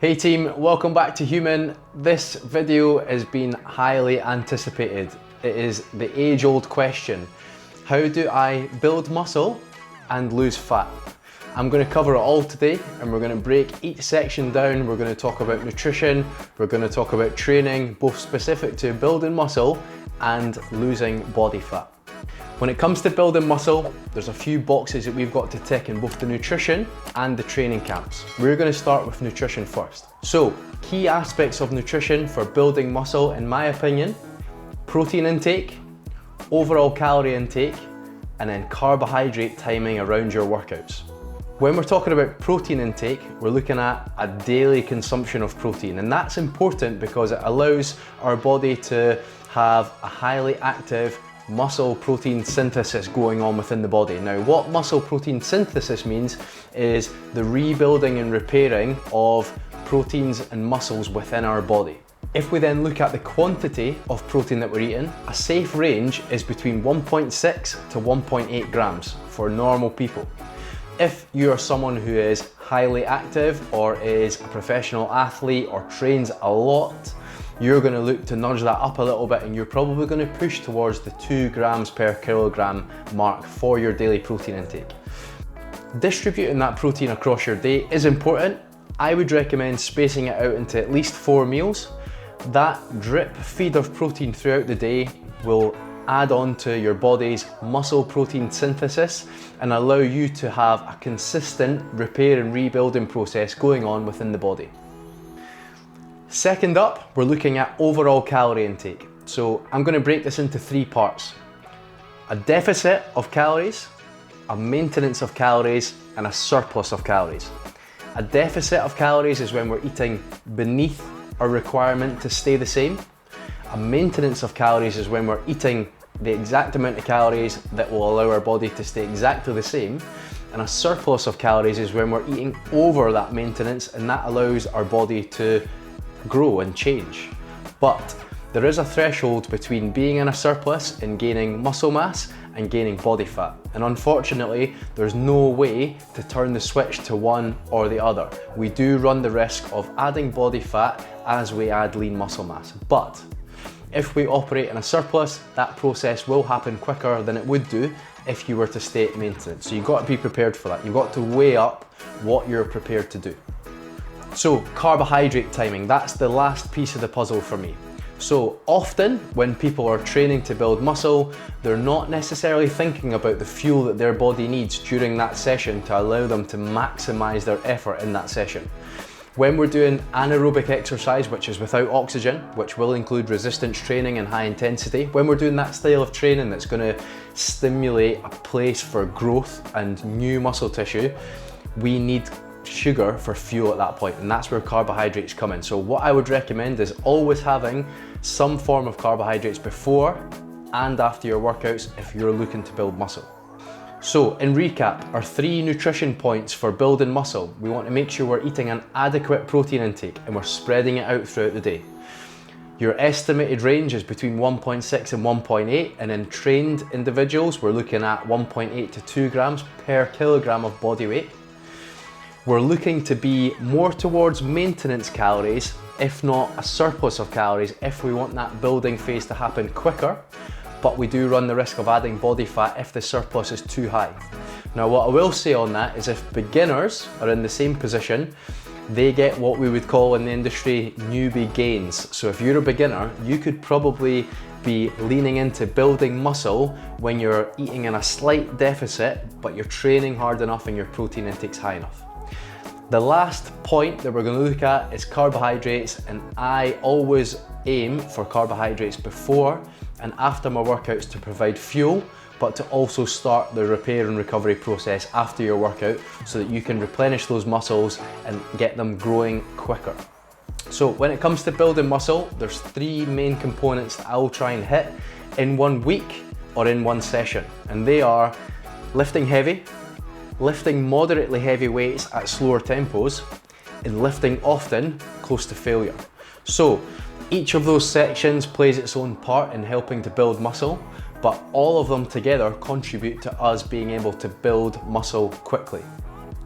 Hey team, welcome back to HUMN. This video has been highly anticipated. It is the age-old question. How do I build muscle and lose fat? I'm going to cover it all today and we're going to break each section down. We're going to talk about nutrition, we're going to talk about training, both specific to building muscle and losing body fat. When it comes to building muscle, there's a few boxes that we've got to tick in both the nutrition and the training camps. We're going to start with nutrition first. So, key aspects of nutrition for building muscle, in my opinion: protein intake, overall calorie intake, and then carbohydrate timing around your workouts. When we're talking about protein intake, we're looking at a daily consumption of protein, and that's important because it allows our body to have a highly active muscle protein synthesis going on within the body. Now, what muscle protein synthesis means is the rebuilding and repairing of proteins and muscles within our body. If we then look at the quantity of protein that we're eating, a safe range is between 1.6 to 1.8 grams for normal people. If you are someone who is highly active or is a professional athlete or trains a lot, you're going to look to nudge that up a little bit, and you're probably going to push towards the 2 grams per kilogram mark for your daily protein intake. Distributing that protein across your day is important. I would recommend spacing it out into at least 4 meals. That drip feed of protein throughout the day will add on to your body's muscle protein synthesis and allow you to have a consistent repair and rebuilding process going on within the body. Second up, we're looking at overall calorie intake. So I'm going to break this into 3 parts: a deficit of calories, a maintenance of calories, and a surplus of calories. A deficit of calories is when we're eating beneath our requirement to stay the same. A maintenance of calories is when we're eating the exact amount of calories that will allow our body to stay exactly the same. And a surplus of calories is when we're eating over that maintenance, and that allows our body to grow and change. But there is a threshold between being in a surplus and gaining muscle mass and gaining body fat. And unfortunately, there's no way to turn the switch to one or the other. We do run the risk of adding body fat as we add lean muscle mass. But if we operate in a surplus, that process will happen quicker than it would do if you were to stay at maintenance. So you've got to be prepared for that. You've got to weigh up what you're prepared to do. So carbohydrate timing, that's the last piece of the puzzle for me. So often when people are training to build muscle, they're not necessarily thinking about the fuel that their body needs during that session to allow them to maximize their effort in that session. When we're doing anaerobic exercise, which is without oxygen, which will include resistance training and high intensity, when we're doing that style of training that's going to stimulate a place for growth and new muscle tissue, we need sugar for fuel at that point, and that's where carbohydrates come in. So what I would recommend is always having some form of carbohydrates before and after your workouts if you're looking to build muscle. So in recap, our 3 nutrition points for building muscle: we want to make sure we're eating an adequate protein intake and we're spreading it out throughout the day. Your estimated range is between 1.6 and 1.8, and in trained individuals we're looking at 1.8 to 2 grams per kilogram of body weight. We're looking to be more towards maintenance calories, if not a surplus of calories, if we want that building phase to happen quicker, but we do run the risk of adding body fat if the surplus is too high. Now, what I will say on that is if beginners are in the same position, they get what we would call in the industry newbie gains. So if you're a beginner, you could probably be leaning into building muscle when you're eating in a slight deficit, but you're training hard enough and your protein intake's high enough. The last point that we're going to look at is carbohydrates, and I always aim for carbohydrates before and after my workouts to provide fuel, but to also start the repair and recovery process after your workout so that you can replenish those muscles and get them growing quicker. So when it comes to building muscle, there's 3 main components that I'll try and hit in 1 week or in 1 session, and they are lifting heavy, lifting moderately heavy weights at slower tempos, and lifting often close to failure. So each of those sections plays its own part in helping to build muscle, but all of them together contribute to us being able to build muscle quickly.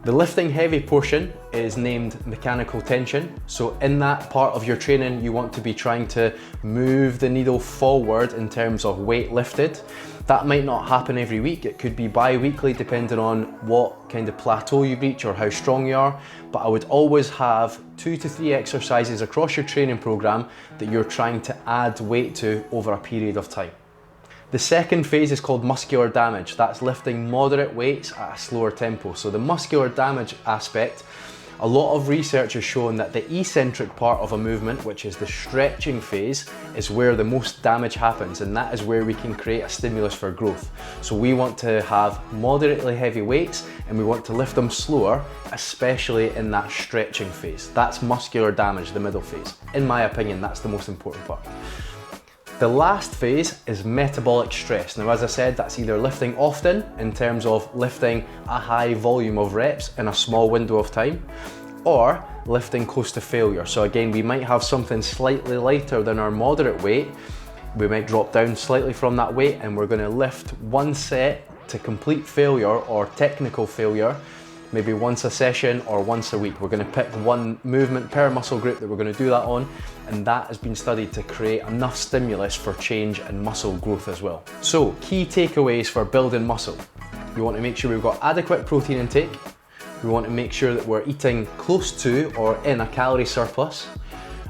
The lifting heavy portion is named mechanical tension. So in that part of your training, you want to be trying to move the needle forward in terms of weight lifted. That might not happen every week. It could be bi-weekly depending on what kind of plateau you reach or how strong you are. But I would always have 2 to 3 exercises across your training program that you're trying to add weight to over a period of time. The second phase is called muscular damage. That's lifting moderate weights at a slower tempo. So the muscular damage aspect, a lot of research has shown that the eccentric part of a movement, which is the stretching phase, is where the most damage happens, and that is where we can create a stimulus for growth. So we want to have moderately heavy weights and we want to lift them slower, especially in that stretching phase. That's muscular damage, the middle phase. In my opinion, that's the most important part. The last phase is metabolic stress. Now, as I said, that's either lifting often in terms of lifting a high volume of reps in a small window of time, or lifting close to failure. So again, we might have something slightly lighter than our moderate weight. We might drop down slightly from that weight and we're gonna lift one set to complete failure or technical failure, maybe once a session or once a week. We're gonna pick one movement per muscle group that we're gonna do that on, and that has been studied to create enough stimulus for change and muscle growth as well. So, key takeaways for building muscle. We want to make sure we've got adequate protein intake. We want to make sure that we're eating close to or in a calorie surplus.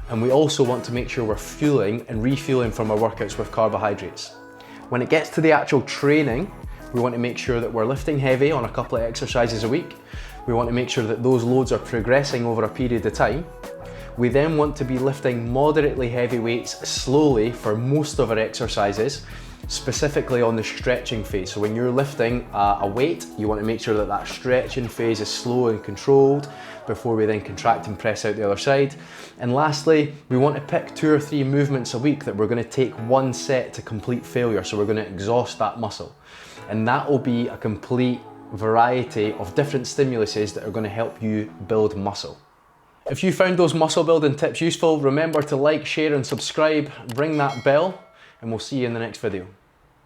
And we also want to make sure we're fueling and refueling from our workouts with carbohydrates. When it gets to the actual training, we want to make sure that we're lifting heavy on a couple of exercises a week. We want to make sure that those loads are progressing over a period of time. We then want to be lifting moderately heavy weights slowly for most of our exercises, specifically on the stretching phase. So when you're lifting a weight, you want to make sure that that stretching phase is slow and controlled before we then contract and press out the other side. And lastly, we want to pick 2 or 3 movements a week that we're going to take one set to complete failure. So we're going to exhaust that muscle. And that will be a complete variety of different stimuluses that are going to help you build muscle. If you found those muscle building tips useful, remember to like, share and subscribe, ring that bell, and we'll see you in the next video.